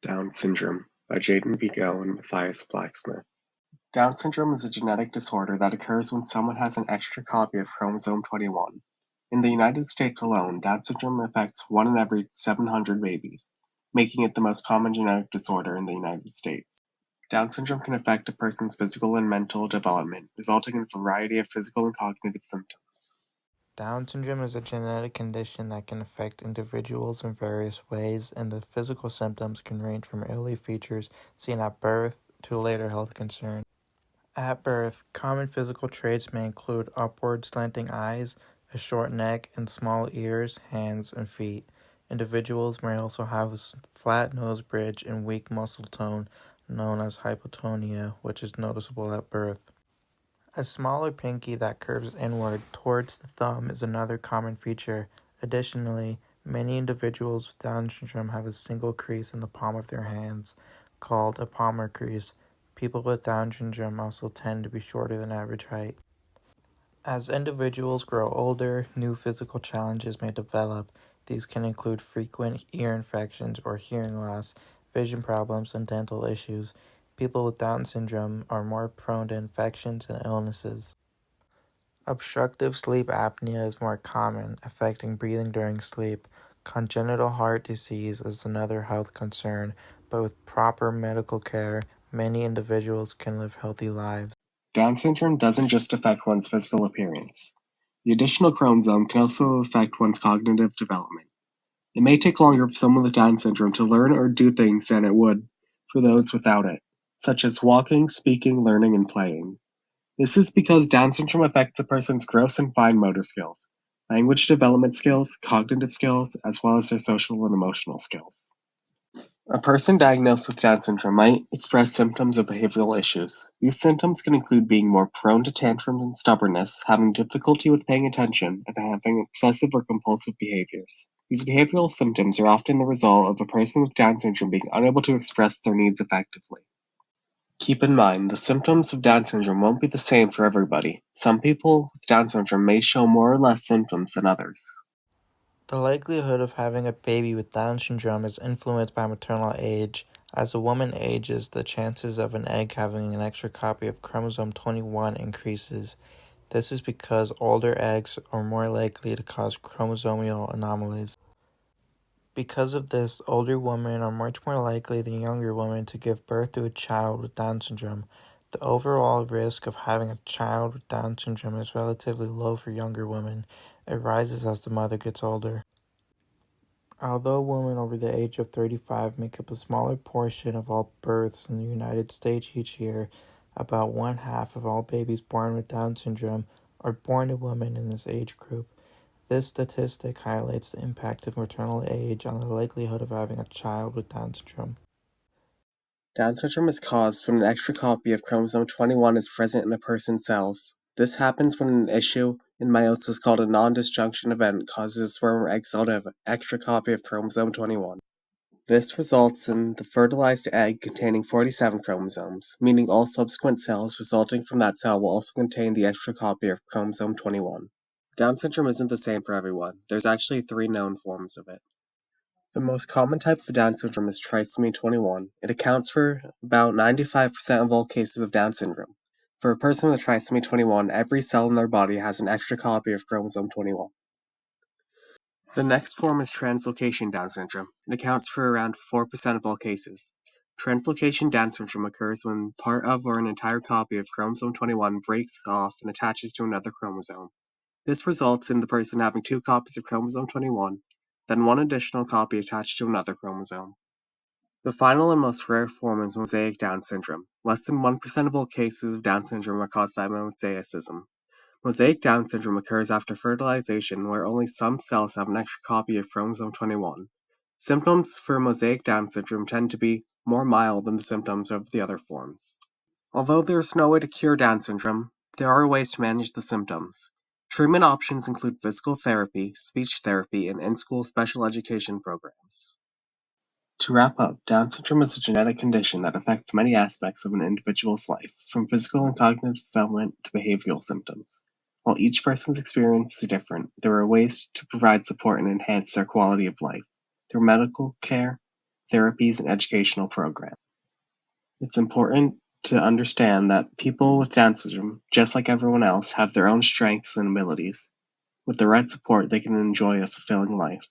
Down syndrome by Jaden Vigo and Matthias Blacksmith. Down syndrome is a genetic disorder that occurs when someone has an extra copy of chromosome 21. In the United States alone, Down syndrome affects 1 in every 700 babies, making it the most common genetic disorder in the United States. Down syndrome can affect a person's physical and mental development, resulting in a variety of physical and cognitive symptoms. Down syndrome is a genetic condition that can affect individuals in various ways, and the physical symptoms can range from early features seen at birth to later health concerns. At birth, common physical traits may include upward slanting eyes, a short neck, and small ears, hands, and feet. Individuals may also have a flat nose bridge and weak muscle tone, known as hypotonia, which is noticeable at birth. A smaller pinky that curves inward towards the thumb is another common feature. Additionally, many individuals with Down syndrome have a single crease in the palm of their hands, called a palmar crease. People with Down syndrome also tend to be shorter than average height. As individuals grow older, new physical challenges may develop. These can include frequent ear infections or hearing loss, vision problems, and dental issues. People with Down syndrome are more prone to infections and illnesses. Obstructive sleep apnea is more common, affecting breathing during sleep. Congenital heart disease is another health concern, but with proper medical care, many individuals can live healthy lives. Down syndrome doesn't just affect one's physical appearance. The additional chromosome can also affect one's cognitive development. It may take longer for someone with Down syndrome to learn or do things than it would for those without it, such as walking, speaking, learning, and playing. This is because Down syndrome affects a person's gross and fine motor skills, language development skills, cognitive skills, as well as their social and emotional skills. A person diagnosed with Down syndrome might express symptoms of behavioral issues. These symptoms can include being more prone to tantrums and stubbornness, having difficulty with paying attention, and having obsessive or compulsive behaviors. These behavioral symptoms are often the result of a person with Down syndrome being unable to express their needs effectively. Keep in mind, the symptoms of Down syndrome won't be the same for everybody. Some people with Down syndrome may show more or less symptoms than others. The likelihood of having a baby with Down syndrome is influenced by maternal age. As a woman ages, the chances of an egg having an extra copy of chromosome 21 increases. This is because older eggs are more likely to cause chromosomal anomalies. Because of this, older women are much more likely than younger women to give birth to a child with Down syndrome. The overall risk of having a child with Down syndrome is relatively low for younger women. It rises as the mother gets older. Although women over the age of 35 make up a smaller portion of all births in the United States each year, about 1/2 of all babies born with Down syndrome are born to women in this age group. This statistic highlights the impact of maternal age on the likelihood of having a child with Down syndrome. Down syndrome is caused when an extra copy of chromosome 21 is present in a person's cells. This happens when an issue in meiosis called a non-disjunction event causes a sperm or egg cell to have an extra copy of chromosome 21. This results in the fertilized egg containing 47 chromosomes, meaning all subsequent cells resulting from that cell will also contain the extra copy of chromosome 21. Down syndrome isn't the same for everyone. There's actually 3 known forms of it. The most common type of Down syndrome is trisomy 21. It accounts for about 95% of all cases of Down syndrome. For a person with trisomy 21, every cell in their body has an extra copy of chromosome 21. The next form is translocation Down syndrome. It accounts for around 4% of all cases. Translocation Down syndrome occurs when part of or an entire copy of chromosome 21 breaks off and attaches to another chromosome. This results in the person having 2 copies of chromosome 21, then 1 additional copy attached to another chromosome. The final and most rare form is mosaic Down syndrome. Less than 1% of all cases of Down syndrome are caused by mosaicism. Mosaic Down syndrome occurs after fertilization, where only some cells have an extra copy of chromosome 21. Symptoms for mosaic Down syndrome tend to be more mild than the symptoms of the other forms. Although there is no way to cure Down syndrome, there are ways to manage the symptoms. Treatment options include physical therapy, speech therapy, and in-school special education programs. To wrap up, Down syndrome is a genetic condition that affects many aspects of an individual's life, from physical and cognitive development to behavioral symptoms. While each person's experience is different, there are ways to provide support and enhance their quality of life through medical care, therapies, and educational programs. It's important to understand that people with Down syndrome, just like everyone else, have their own strengths and abilities. With the right support, they can enjoy a fulfilling life.